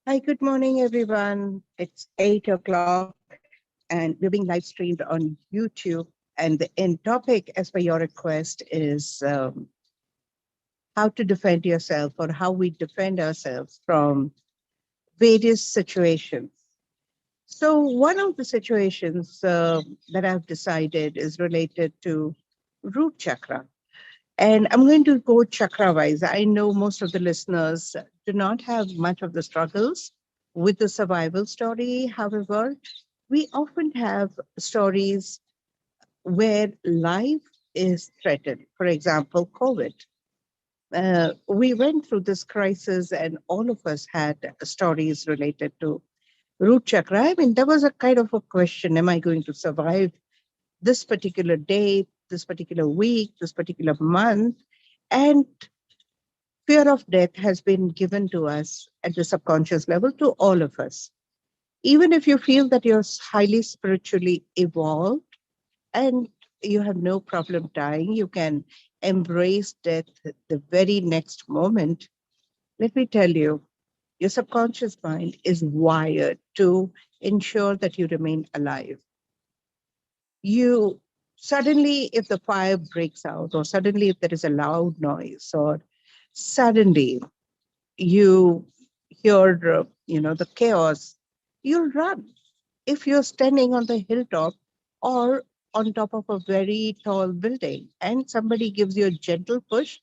Hi, good morning, everyone. It's 8 o'clock and we're being live streamed on YouTube. And the end topic, as per your request, is how to defend yourself or how we defend ourselves from various situations. So, one of the situations that I've decided is related to root chakra. And I'm going to go chakra wise. I know most of the listeners do not have much of the struggles with the survival story. However, we often have stories where life is threatened. For example, COVID. We went through this crisis, and all of us had stories related to root chakra. I mean, there was a kind of a question: Am I going to survive this particular day, this particular week, this particular month? And fear of death has been given to us at the subconscious level to all of us. Even if you feel that you're highly spiritually evolved and you have no problem dying, you can embrace death the very next moment. Let me tell you, your subconscious mind is wired to ensure that you remain alive. You suddenly, if the fire breaks out, or suddenly, if there is a loud noise, or suddenly you hear the chaos, you'll run. If you're standing on the hilltop or on top of a very tall building and somebody gives you a gentle push,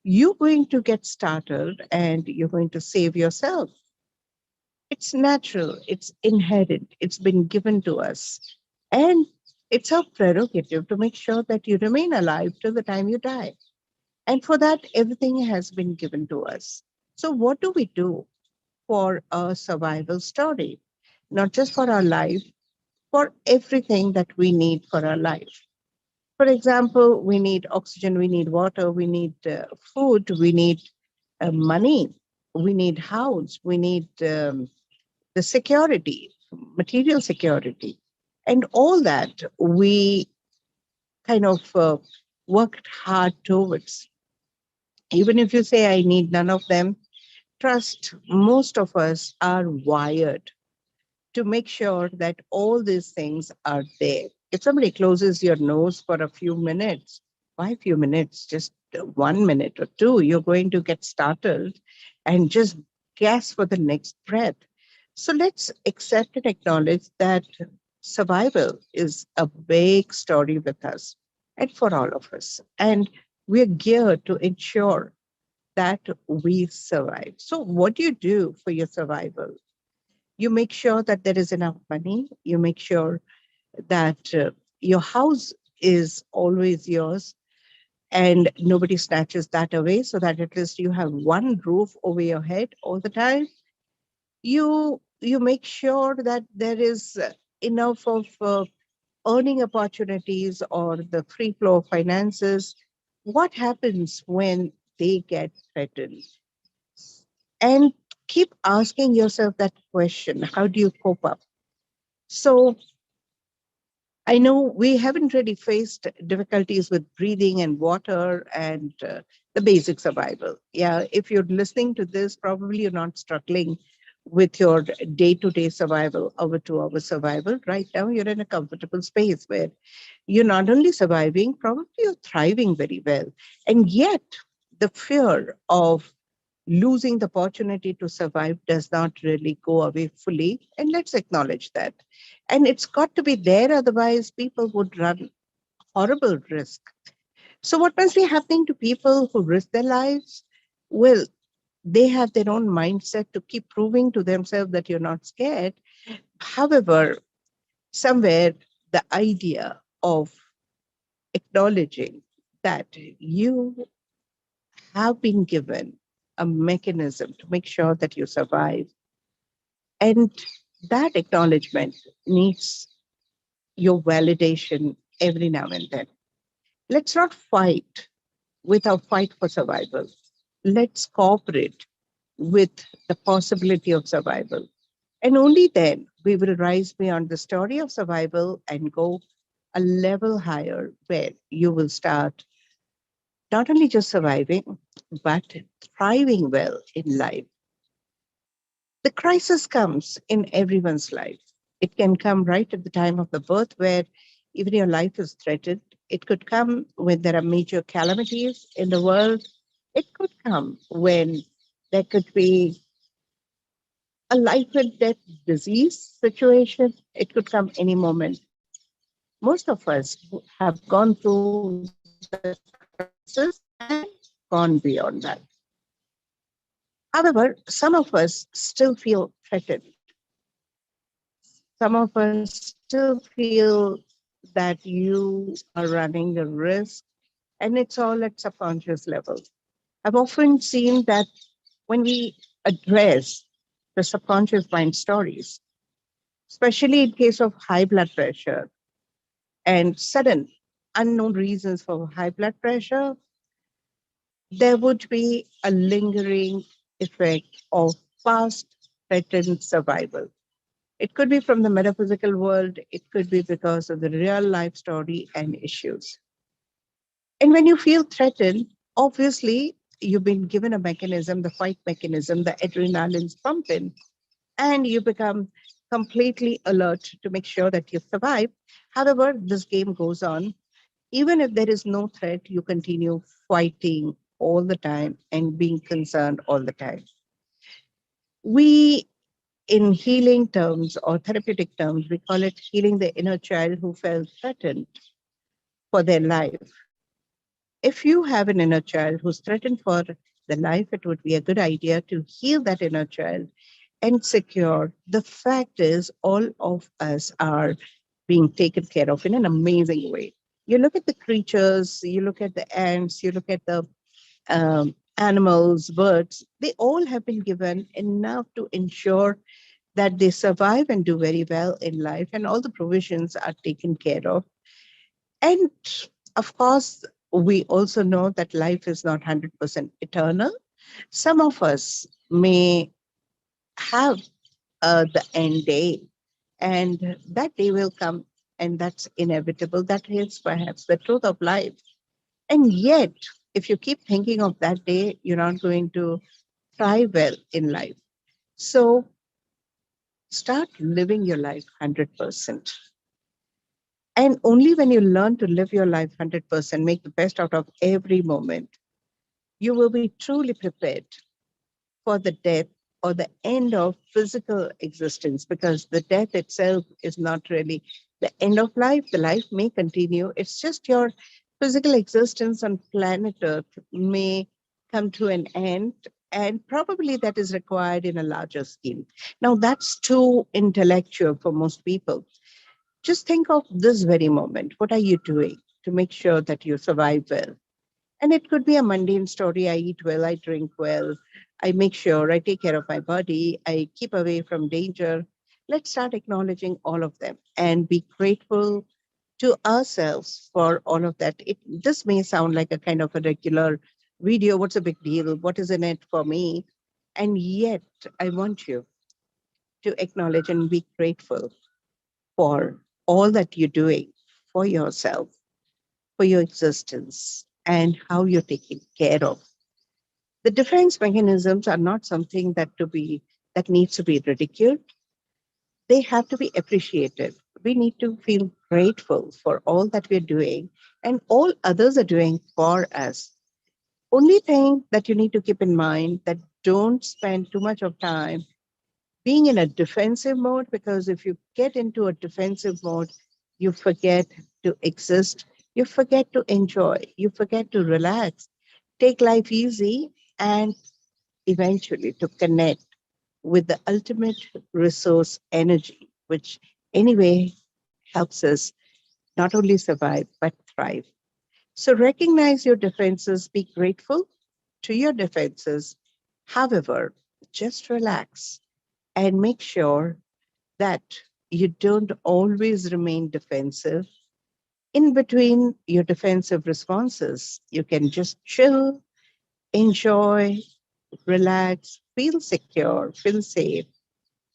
you're going to get startled and you're going to save yourself. It's natural, it's inherent, it's been given to us, and it's our prerogative to make sure that you remain alive till the time you die. And for that, everything has been given to us. So what do we do for a survival story, not just for our life, for everything that we need for our life. For example, we need oxygen, we need water, we need food, we need money, we need house, we need the security, material security. And all that we kind of worked hard towards. Even if you say, I need none of them, trust most of us are wired to make sure that all these things are there. If somebody closes your nose for a few minutes, why few minutes, just 1 minute or two, you're going to get startled and just gasp for the next breath. So let's accept and acknowledge that survival is a big story with us and for all of us. And we're geared to ensure that we survive. So, what do you do for your survival? You make sure that there is enough money. You make sure that your house is always yours and nobody snatches that away, so that at least you have one roof over your head all the time. You make sure that there is enough of earning opportunities or the free flow of finances. What happens when they get threatened? And keep asking yourself that question: how do you cope up? So I know we haven't really faced difficulties with breathing and water and the basic survival. Yeah, if you're listening to this, probably you're not struggling with your day to day survival, hour to hour survival. Right now, you're in a comfortable space where you're not only surviving, probably you're thriving very well. And yet, the fear of losing the opportunity to survive does not really go away fully. And let's acknowledge that. And it's got to be there, otherwise, people would run horrible risk. So, what must be happening to people who risk their lives? Well, they have their own mindset to keep proving to themselves that you're not scared. However, somewhere the idea of acknowledging that you have been given a mechanism to make sure that you survive, and that acknowledgement needs your validation every now and then. Let's not fight with our fight for survival. Let's cooperate with the possibility of survival. And only then we will rise beyond the story of survival and go a level higher where you will start not only just surviving, but thriving well in life. The crisis comes in everyone's life. It can come right at the time of the birth where even your life is threatened. It could come when there are major calamities in the world. It could come when there could be a life and death disease situation. It could come any moment. Most of us have gone through such crisis and gone beyond that. However, some of us still feel threatened. Some of us still feel that you are running a risk, and it's all at subconscious level. I've often seen that when we address the subconscious mind stories, especially in case of high blood pressure and sudden unknown reasons for high blood pressure, there would be a lingering effect of past threatened survival. It could be from the metaphysical world, it could be because of the real life story and issues. And when you feel threatened, obviously you've been given a mechanism, the fight mechanism, the adrenaline's pumping, and you become completely alert to make sure that you survive. However, this game goes on. Even if there is no threat, you continue fighting all the time and being concerned all the time. We, in healing terms or therapeutic terms, we call it healing the inner child who felt threatened for their life. If you have an inner child who's threatened for the life, it would be a good idea to heal that inner child and secure. The fact is, all of us are being taken care of in an amazing way. You look at the creatures, you look at the ants, you look at the animals, birds, they all have been given enough to ensure that they survive and do very well in life, and all the provisions are taken care of. And of course, we also know that life is not 100% eternal. Some of us may have the end day, and that day will come, and that's inevitable. That is perhaps the truth of life. And yet, if you keep thinking of that day, you're not going to thrive well in life. So start living your life 100%. And only when you learn to live your life 100%, make the best out of every moment, you will be truly prepared for the death or the end of physical existence, because the death itself is not really the end of life. The life may continue. It's just your physical existence on planet Earth may come to an end. And probably that is required in a larger scheme. Now, that's too intellectual for most people. Just think of this very moment. What are you doing to make sure that you survive well? And it could be a mundane story. I eat well, I drink well, I make sure I take care of my body, I keep away from danger. Let's start acknowledging all of them and be grateful to ourselves for all of that. This may sound like a kind of a regular video. What's a big deal? What is in it for me? And yet, I want you to acknowledge and be grateful for all that you're doing for yourself, for your existence, and how you're taken care of. The defense mechanisms are not something that needs to be ridiculed. They have to be appreciated. We need to feel grateful for all that we're doing and all others are doing for us. Only thing that you need to keep in mind that don't spend too much of time being in a defensive mode, because if you get into a defensive mode, you forget to exist, you forget to enjoy, you forget to relax, take life easy, and eventually to connect with the ultimate resource energy, which anyway helps us not only survive but thrive. So recognize your differences, be grateful to your differences. However, just relax and make sure that you don't always remain defensive. In between your defensive responses, you can just chill, enjoy, relax, feel secure, feel safe,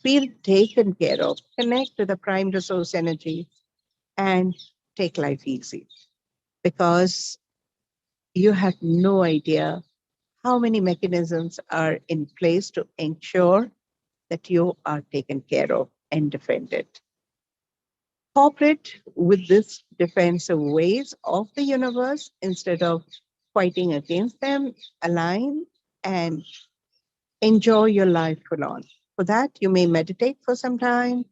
feel taken care of, connect to the prime resource energy, and take life easy, because you have no idea how many mechanisms are in place to ensure that you are taken care of and defended. Cooperate with this defensive ways of the universe instead of fighting against them. Align and enjoy your life full on. For that, you may meditate for some time,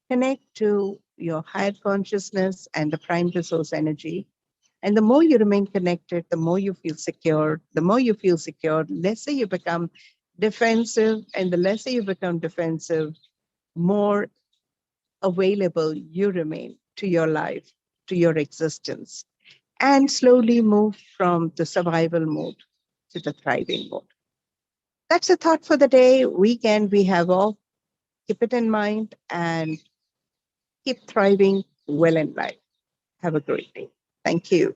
connect to your higher consciousness and the prime resource energy. And the more you remain connected, the more you feel secure. The more you feel secure, lesser you become defensive. And the lesser you become defensive, more available you remain to your life, to your existence, and slowly move from the survival mode to the thriving mode. That's a thought for the day. Weekend we have all. Keep it in mind and keep thriving well in life. Have a great day. Thank you.